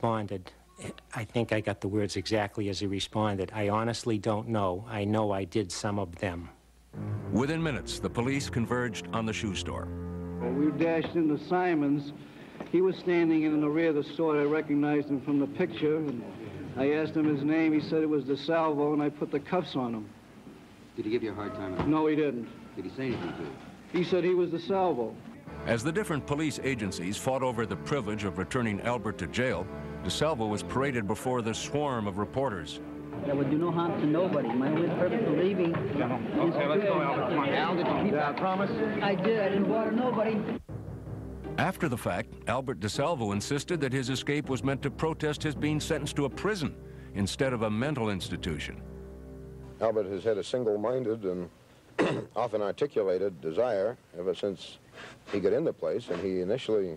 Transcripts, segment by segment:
responded, I think I got the words exactly as he responded. I honestly don't know. I know I did some of them. Within minutes, the police converged on the shoe store. We dashed into Simon's. He was standing in the rear of the store. I recognized him from the picture. And I asked him his name. He said it was DeSalvo, and I put the cuffs on him. Did he give you a hard time? No, he didn't. Did he say anything to you? He said he was DeSalvo. As the different police agencies fought over the privilege of returning Albert to jail, DeSalvo was paraded before the swarm of reporters. That would do no harm to nobody. My only purpose for leaving... Okay, let's go, Albert. Come on, Al, did you keep that promise? I did. I didn't bother nobody. After the fact, Albert DeSalvo insisted that his escape was meant to protest his being sentenced to a prison instead of a mental institution. Albert has had a single-minded and often articulated desire ever since he got in the place, and he initially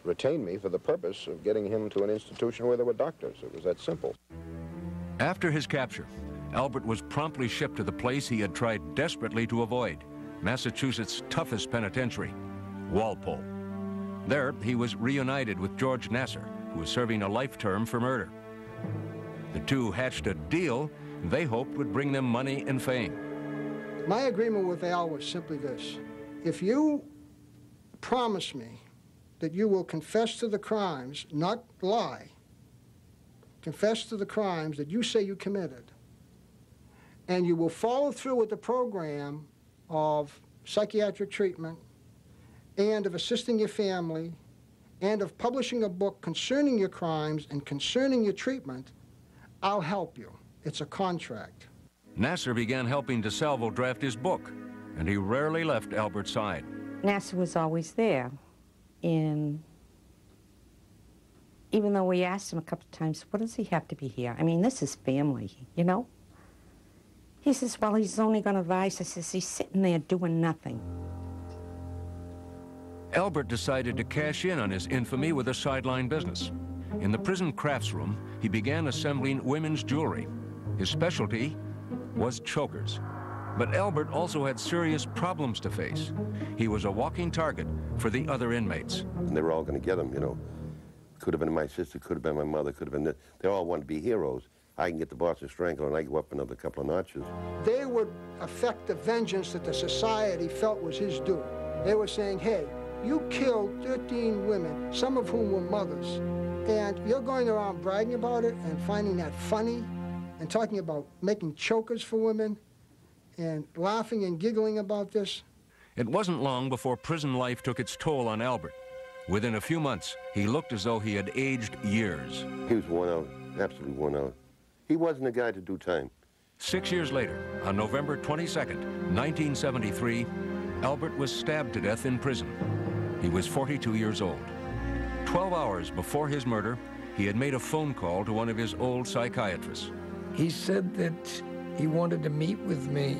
retained me for the purpose of getting him to an institution where there were doctors. It was that simple. After his capture, Albert was promptly shipped to the place he had tried desperately to avoid, Massachusetts' toughest penitentiary, Walpole. There, he was reunited with George Nassar, who was serving a life term for murder. The two hatched a deal they hoped would bring them money and fame. My agreement with Al was simply this. If you promise me that you will confess to the crimes, not lie, confess to the crimes that you say you committed, and you will follow through with the program of psychiatric treatment and of assisting your family and of publishing a book concerning your crimes and concerning your treatment, I'll help you. It's a contract. Nassar began helping DeSalvo draft his book, and he rarely left Albert's side. Nassar was always there, and even though we asked him a couple of times, what does he have to be here? I mean, this is family, you know? He says, well, he's only going to advise. I says, he's sitting there doing nothing. Albert decided to cash in on his infamy with a sideline business. In the prison crafts room, he began assembling women's jewelry. His specialty was chokers. But Albert also had serious problems to face. He was a walking target for the other inmates. And they were all going to get him, you know. Could have been my sister, could have been my mother, could have been... They all wanted to be heroes. I can get the Boston Strangler, and I go up another couple of notches. They would affect the vengeance that the society felt was his due. They were saying, hey, you killed 13 women, some of whom were mothers, and you're going around bragging about it and finding that funny and talking about making chokers for women and laughing and giggling about this. It wasn't long before prison life took its toll on Albert. Within a few months, he looked as though he had aged years. He was worn out, absolutely worn out. He wasn't a guy to do time. 6 years later, on November 22nd, 1973, Albert was stabbed to death in prison. He was 42 years old. 12 hours before his murder, he had made a phone call to one of his old psychiatrists. He said that he wanted to meet with me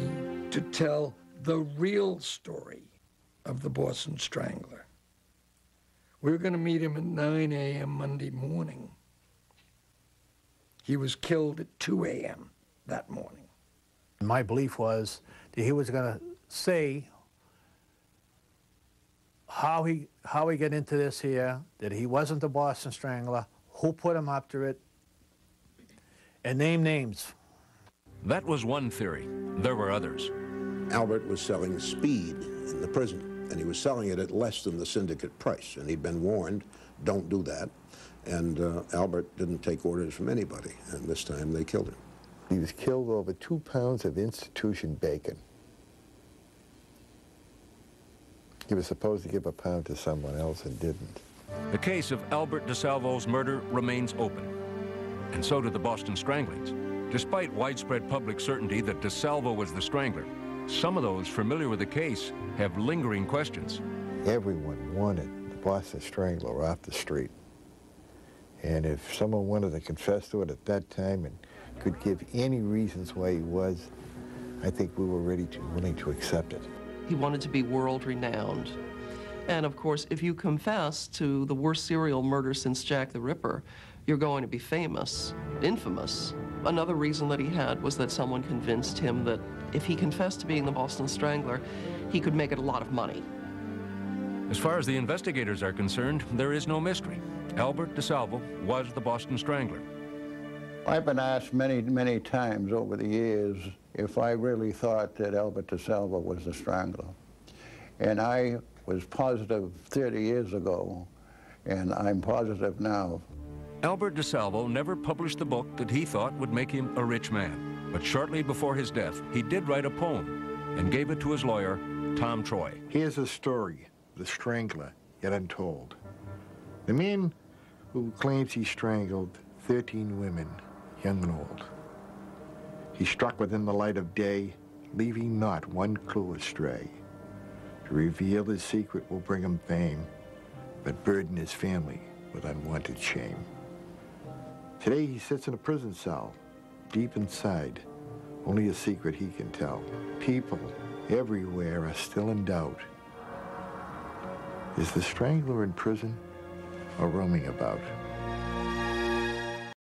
to tell the real story of the Boston Strangler. We were going to meet him at 9 a.m. Monday morning. He was killed at 2 a.m. that morning. My belief was that he was going to say how he got into this here, that he wasn't the Boston Strangler, who put him up to it, and name names. That was one theory. There were others. Albert was selling speed in the prison, and he was selling it at less than the syndicate price, and he'd been warned, don't do that. And Albert didn't take orders from anybody, and this time they killed him. He was killed over 2 pounds of institution bacon. He was supposed to give a pound to someone else and didn't. The case of Albert DeSalvo's murder remains open, and so do the Boston Stranglings. Despite widespread public certainty that DeSalvo was the strangler, some of those familiar with the case have lingering questions. Everyone wanted the Boston Strangler off the street. And if someone wanted to confess to it at that time and could give any reasons why he was, I think we were willing to accept it. He wanted to be world-renowned. And of course, if you confess to the worst serial murder since Jack the Ripper, you're going to be famous, infamous. Another reason that he had was that someone convinced him that if he confessed to being the Boston Strangler, he could make it a lot of money. As far as the investigators are concerned, there is no mystery. Albert DeSalvo was the Boston Strangler. I've been asked many, many times over the years if I really thought that Albert DeSalvo was the Strangler. And I was positive 30 years ago, and I'm positive now. Albert DeSalvo never published the book that he thought would make him a rich man. But shortly before his death, he did write a poem and gave it to his lawyer, Tom Troy. Here's a story, The Strangler, yet untold. The man who claims he strangled 13 women, young and old. He struck within the light of day, leaving not one clue astray. To reveal his secret will bring him fame, but burden his family with unwanted shame. Today he sits in a prison cell, deep inside, only a secret he can tell. People everywhere are still in doubt. Is the Strangler in prison or roaming about?